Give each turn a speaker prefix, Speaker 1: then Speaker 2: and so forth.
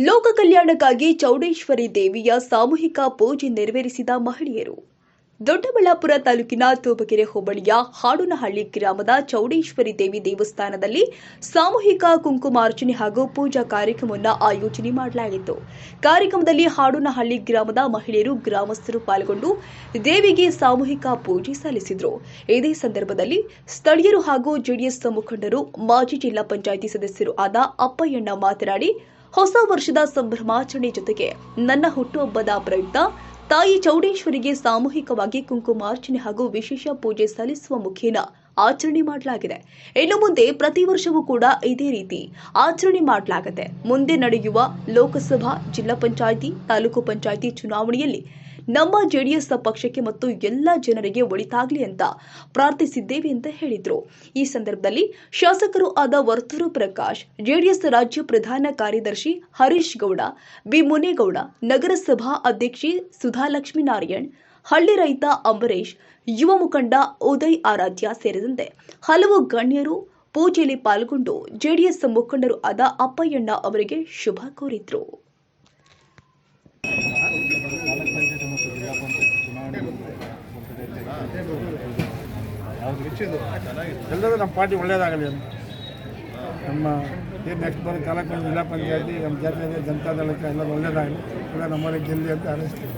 Speaker 1: ಲೋಕ ಕಲ್ಯಾಣಕ್ಕಾಗಿ ಚೌಡೇಶ್ವರಿ ದೇವಿಯ ಸಾಮೂಹಿಕ ಪೂಜೆ ನೆರವೇರಿಸಿದ ಮಹಿಳೆಯರು. ದೊಡ್ಡಬಳ್ಳಾಪುರ ತಾಲೂಕಿನ ತೂಬಗೆರೆ ಹೋಬಳಿಯ ಹಾಡೂನಹಳ್ಳಿ ಗ್ರಾಮದ ಚೌಡೇಶ್ವರಿ ದೇವಿ ದೇವಸ್ಥಾನದಲ್ಲಿ ಸಾಮೂಹಿಕ ಕುಂಕುಮಾರ್ಚನೆ ಹಾಗೂ ಪೂಜಾ ಕಾರ್ಯಕ್ರಮವನ್ನು ಆಯೋಜನೆ ಮಾಡಲಾಗಿತ್ತು. ಕಾರ್ಯಕ್ರಮದಲ್ಲಿ ಹಾಡೂನಹಳ್ಳಿ ಗ್ರಾಮದ ಮಹಿಳೆಯರು, ಗ್ರಾಮಸ್ಥರು ಪಾಲ್ಗೊಂಡು ದೇವಿಗೆ ಸಾಮೂಹಿಕ ಪೂಜೆ ಸಲ್ಲಿಸಿದರು. ಇದೇ ಸಂದರ್ಭದಲ್ಲಿ ಸ್ಥಳೀಯರು ಹಾಗೂ ಜೆಡಿಎಸ್ ಮುಖಂಡರು, ಮಾಜಿ ಜಿಲ್ಲಾ ಪಂಚಾಯಿತಿ ಸದಸ್ಯರು ಆದ ಅಪ್ಪಯ್ಯಣ್ಣ ಮಾತನಾಡಿ, ಹೊಸ ವರ್ಷದ ಸಂಭ್ರಮಾಚರಣೆ ಜೊತೆಗೆ ನನ್ನ ಹುಟ್ಟುಹಬ್ಬದ ಪ್ರಯುಕ್ತ ತಾಯಿ ಚೌಡೇಶ್ವರಿಗೆ ಸಾಮೂಹಿಕವಾಗಿ ಕುಂಕುಮಾರ್ಚನೆ ಹಾಗೂ ವಿಶೇಷ ಪೂಜೆ ಸಲ್ಲಿಸುವ ಮುಖೇನ ಆಚರಣೆ ಮಾಡಲಾಗಿದೆ. ಇನ್ನು ಮುಂದೆ ಪ್ರತಿ ವರ್ಷವೂ ಕೂಡ ಇದೇ ರೀತಿ ಆಚರಣೆ ಮಾಡಲಾಗುತ್ತೆ. ಮುಂದೆ ನಡೆಯುವ ಲೋಕಸಭಾ, ಜಿಲ್ಲಾ ಪಂಚಾಯಿತಿ, ತಾಲೂಕು ಪಂಚಾಯಿತಿ ಚುನಾವಣೆಯಲ್ಲಿ ನಮ್ಮ ಜೆಡಿಎಸ್ ಪಕ್ಷಕ್ಕೆ ಮತ್ತು ಎಲ್ಲ ಜನರಿಗೆ ಒಳಿತಾಗಲಿ ಅಂತ ಪ್ರಾರ್ಥಿಸಿದ್ದೇವೆ ಅಂತ ಹೇಳಿದರು. ಈ ಸಂದರ್ಭದಲ್ಲಿ ಶಾಸಕರು ಆದ ವರ್ತೂರು ಪ್ರಕಾಶ್, ಜೆಡಿಎಸ್ ರಾಜ್ಯ ಪ್ರಧಾನ ಕಾರ್ಯದರ್ಶಿ ಹರೀಶ್ ಗೌಡ, ಬಿ ಮುನೇಗೌಡ, ನಗರಸಭಾ ಅಧ್ಯಕ್ಷೆ ಸುಧಾಲಕ್ಷ್ಮೀನಾರಾಯಣ್, ಹಳ್ಳಿ ರೈತ ಅಂಬರೀಶ್, ಯುವ ಮುಖಂಡ ಉದಯ್ ಆರಾಧ್ಯ ಸೇರಿದಂತೆ ಹಲವು ಗಣ್ಯರು ಪೂಜೆಯಲ್ಲಿ ಪಾಲ್ಗೊಂಡು ಜೆಡಿಎಸ್ ಮುಖಂಡರು ಆದ ಅಪ್ಪಯ್ಯಣ್ಣ ಅವರಿಗೆ ಶುಭ ಕೋರಿದ್ರು.
Speaker 2: ಎಲ್ಲರೂ ನಮ್ಮ ಪಾರ್ಟಿ ಒಳ್ಳೆಯದಾಗಲಿ ಅಂತ ನಮ್ಮ ನೆಕ್ಸ್ಟ್ ಬರೋ ತಾಲೂಕು ಜಿಲ್ಲಾ ಪಂಚಾಯತಿ ನಮ್ಮ ಜನತಾದಳಕ್ಕೆ ಎಲ್ಲ ಒಳ್ಳೆಯದಾಗಲಿ, ಎಲ್ಲ ನಮ್ಮಲ್ಲಿ ಗೆಲ್ಲಿ ಅಂತ ಅನಿಸ್ತೀವಿ.